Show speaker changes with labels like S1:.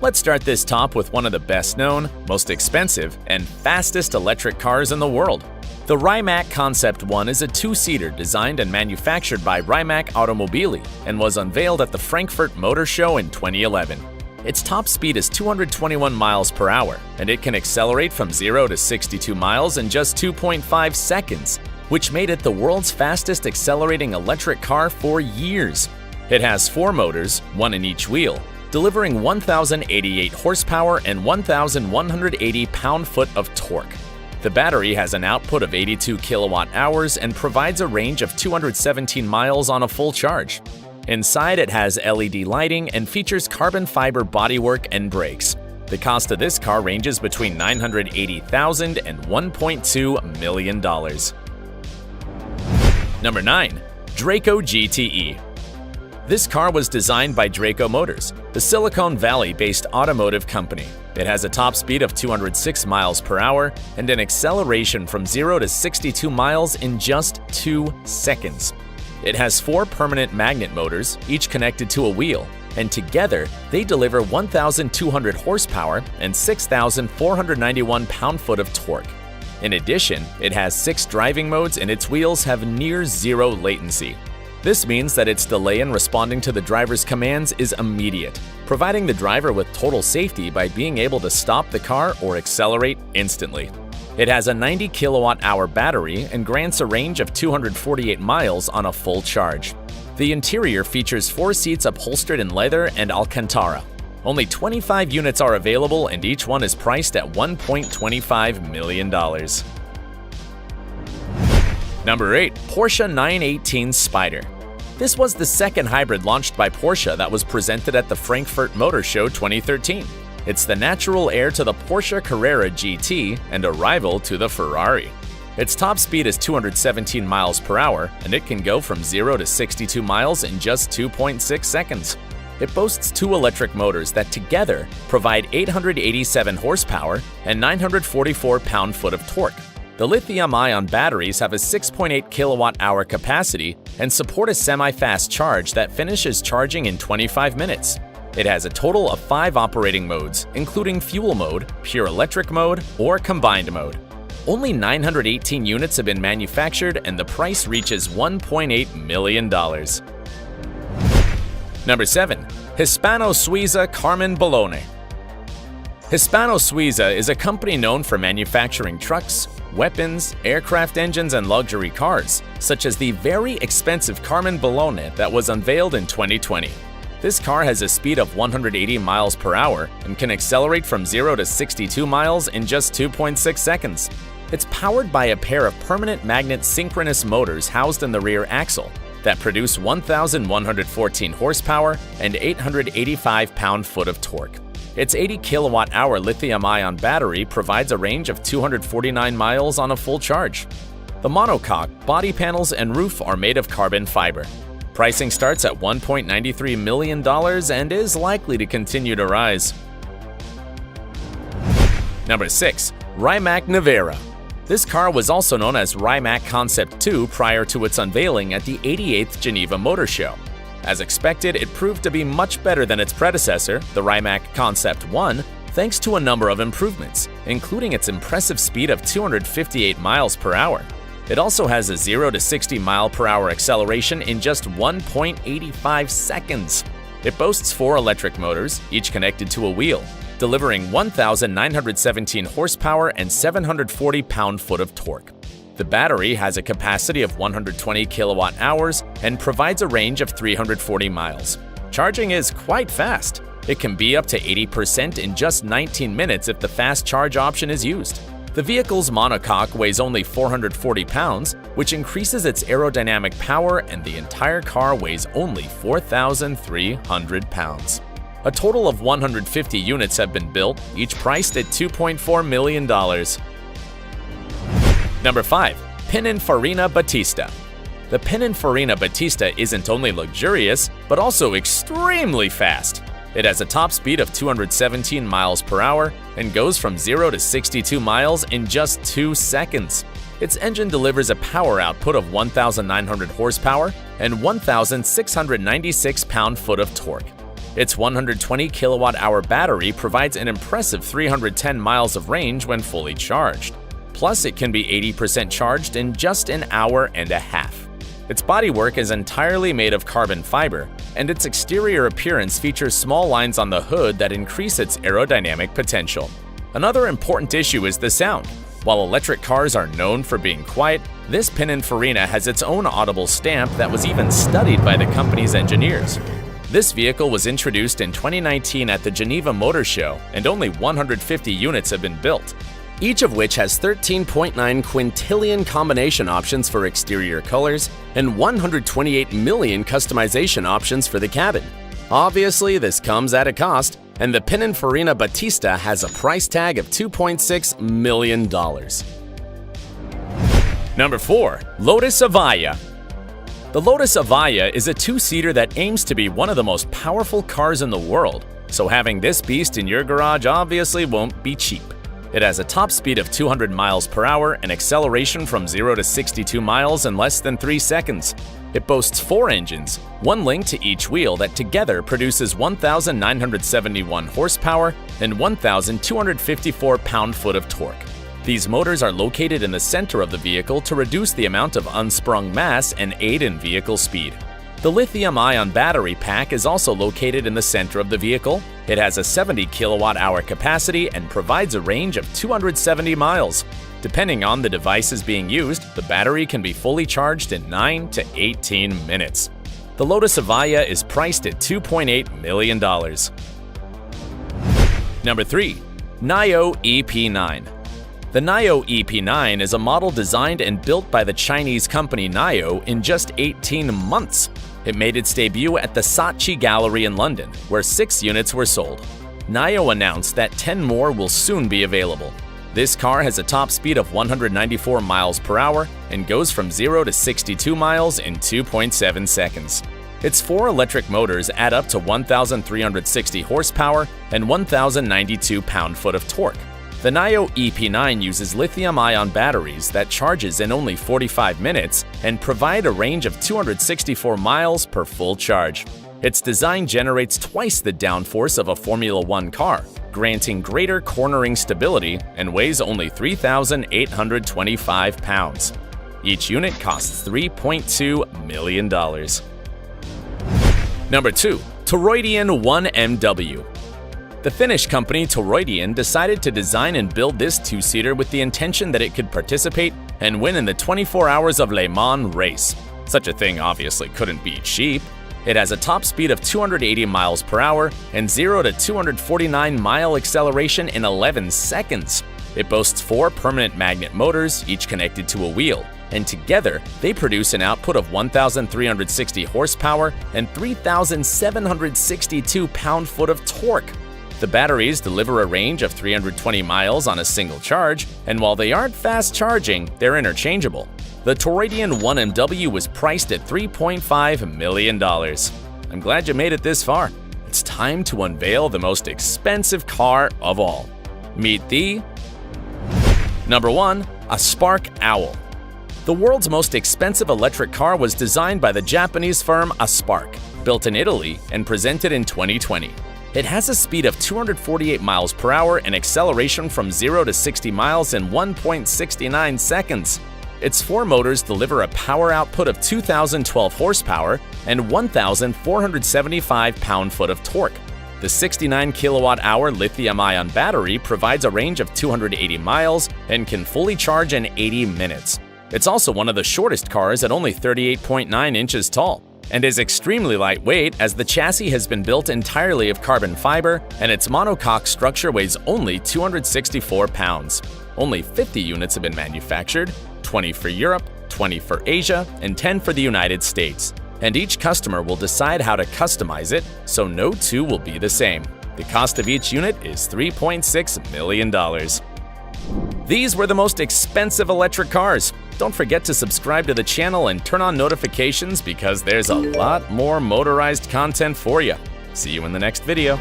S1: Let's start this top with one of the best-known, most expensive, and fastest electric cars in the world. The Rimac Concept 1 is a two-seater designed and manufactured by Rimac Automobili and was unveiled at the Frankfurt Motor Show in 2011. Its top speed is 221 miles per hour, and it can accelerate from 0 to 62 miles in just 2.5 seconds, which made it the world's fastest accelerating electric car for years. It has 4 motors, one in each wheel, delivering 1,088 horsepower and 1,180 pound-foot of torque. The battery has an output of 82 kilowatt-hours and provides a range of 217 miles on a full charge. Inside, it has LED lighting and features carbon fiber bodywork and brakes. The cost of this car ranges between $980,000 and $1.2 million. Number 9. Draco GTE. This car was designed by Draco Motors, the Silicon Valley-based automotive company. It has a top speed of 206 miles per hour and an acceleration from 0 to 62 miles in just 2 seconds. It has 4 permanent magnet motors, each connected to a wheel, and together they deliver 1,200 horsepower and 6,491 pound-foot of torque. In addition, it has 6 driving modes and its wheels have near zero latency. This means that its delay in responding to the driver's commands is immediate, providing the driver with total safety by being able to stop the car or accelerate instantly. It has a 90 kilowatt-hour battery and grants a range of 248 miles on a full charge. The interior features 4 seats upholstered in leather and Alcantara. Only 25 units are available and each one is priced at $1.25 million. Number 8. Porsche 918 Spyder. This was the second hybrid launched by Porsche that was presented at the Frankfurt Motor Show 2013. It's the natural heir to the Porsche Carrera GT and a rival to the Ferrari. Its top speed is 217 miles per hour, and it can go from 0 to 62 miles in just 2.6 seconds. It boasts 2 electric motors that together provide 887 horsepower and 944 pound-foot of torque. The lithium-ion batteries have a 6.8 kilowatt-hour capacity and support a semi-fast charge that finishes charging in 25 minutes. It has a total of 5 operating modes, including fuel mode, pure electric mode, or combined mode. Only 918 units have been manufactured and the price reaches $1.8 million. Number 7. Hispano-Suiza Carmen Bologna. Hispano-Suiza is a company known for manufacturing trucks, weapons, aircraft engines, and luxury cars, such as the very expensive Carmen Bologna that was unveiled in 2020. This car has a speed of 180 miles per hour and can accelerate from 0 to 62 miles in just 2.6 seconds. It's powered by a pair of permanent magnet synchronous motors housed in the rear axle that produce 1,114 horsepower and 885 pound-foot of torque. Its 80 kilowatt-hour lithium-ion battery provides a range of 249 miles on a full charge. The monocoque, body panels, and roof are made of carbon fiber. Pricing starts at $1.93 million and is likely to continue to rise. Number 6. Rimac Nevera. This car was also known as Rimac Concept 2 prior to its unveiling at the 88th Geneva Motor Show. As expected, it proved to be much better than its predecessor, the Rimac Concept 1, thanks to a number of improvements, including its impressive speed of 258 miles per hour. It also has a 0 to 60 mile per hour acceleration in just 1.85 seconds. It boasts 4 electric motors, each connected to a wheel, delivering 1,917 horsepower and 740 pound-foot of torque. The battery has a capacity of 120 kilowatt-hours and provides a range of 340 miles. Charging is quite fast. It can be up to 80% in just 19 minutes if the fast charge option is used. The vehicle's monocoque weighs only 440 pounds, which increases its aerodynamic power, and the entire car weighs only 4,300 pounds. A total of 150 units have been built, each priced at $2.4 million. Number 5. Pininfarina Battista. The Pininfarina Battista isn't only luxurious, but also extremely fast. It has a top speed of 217 miles per hour and goes from 0 to 62 miles in just 2 seconds. Its engine delivers a power output of 1,900 horsepower and 1,696 pound-foot of torque. Its 120 kilowatt-hour battery provides an impressive 310 miles of range when fully charged. Plus, it can be 80% charged in just an hour and a half. Its bodywork is entirely made of carbon fiber, and its exterior appearance features small lines on the hood that increase its aerodynamic potential. Another important issue is the sound. While electric cars are known for being quiet, this Pininfarina has its own audible stamp that was even studied by the company's engineers. This vehicle was introduced in 2019 at the Geneva Motor Show, and only 150 units have been built, each of which has 13.9 quintillion combination options for exterior colors and 128 million customization options for the cabin. Obviously, this comes at a cost, and the Pininfarina Battista has a price tag of $2.6 million. Number 4. Lotus Evija. The Lotus Evija is a two-seater that aims to be one of the most powerful cars in the world, so having this beast in your garage obviously won't be cheap. It has a top speed of 200 miles per hour and acceleration from 0 to 62 miles in less than 3 seconds. It boasts 4 engines, one linked to each wheel that together produces 1,971 horsepower and 1,254 pound-foot of torque. These motors are located in the center of the vehicle to reduce the amount of unsprung mass and aid in vehicle speed. The lithium-ion battery pack is also located in the center of the vehicle. It has a 70 kilowatt-hour capacity and provides a range of 270 miles. Depending on the devices being used, the battery can be fully charged in 9 to 18 minutes. The Lotus Evija is priced at $2.8 million. Number 3. NIO EP9. The NIO EP9 is a model designed and built by the Chinese company NIO in just 18 months. It made its debut at the Saatchi Gallery in London, where 6 units were sold. NIO announced that 10 more will soon be available. This car has a top speed of 194 miles per hour and goes from 0 to 62 miles in 2.7 seconds. Its 4 electric motors add up to 1,360 horsepower and 1,092 pound-foot of torque. The NIO EP9 uses lithium-ion batteries that charges in only 45 minutes and provide a range of 264 miles per full charge. Its design generates twice the downforce of a Formula One car, granting greater cornering stability, and weighs only 3,825 pounds. Each unit costs $3.2 million. Number 2. Toroidian 1MW. The Finnish company Toroidian decided to design and build this two-seater with the intention that it could participate and win in the 24 Hours of Le Mans race. Such a thing obviously couldn't be cheap. It has a top speed of 280 miles per hour and 0 to 249 mile acceleration in 11 seconds. It boasts 4 permanent magnet motors, each connected to a wheel, and together they produce an output of 1,360 horsepower and 3,762 pound-foot of torque. The batteries deliver a range of 320 miles on a single charge, and while they aren't fast charging, they're interchangeable. The Toroidian 1MW was priced at $3.5 million. I'm glad you made it this far. It's time to unveil the most expensive car of all. Meet the Number 1. A Spark Owl. The world's most expensive electric car was designed by the Japanese firm Spark, built in Italy, and presented in 2020. It has a speed of 248 miles per hour and acceleration from 0 to 60 miles in 1.69 seconds. Its 4 motors deliver a power output of 2,012 horsepower and 1,475 pound-foot of torque. The 69 kilowatt-hour lithium-ion battery provides a range of 280 miles and can fully charge in 80 minutes. It's also one of the shortest cars at only 38.9 inches tall, and is extremely lightweight as the chassis has been built entirely of carbon fiber and its monocoque structure weighs only 264 pounds. Only 50 units have been manufactured, 20 for Europe, 20 for Asia, and 10 for the United States. And each customer will decide how to customize it, so no two will be the same. The cost of each unit is $3.6 million. These were the most expensive electric cars. Don't forget to subscribe to the channel and turn on notifications because there's a lot more motorized content for you. See you in the next video.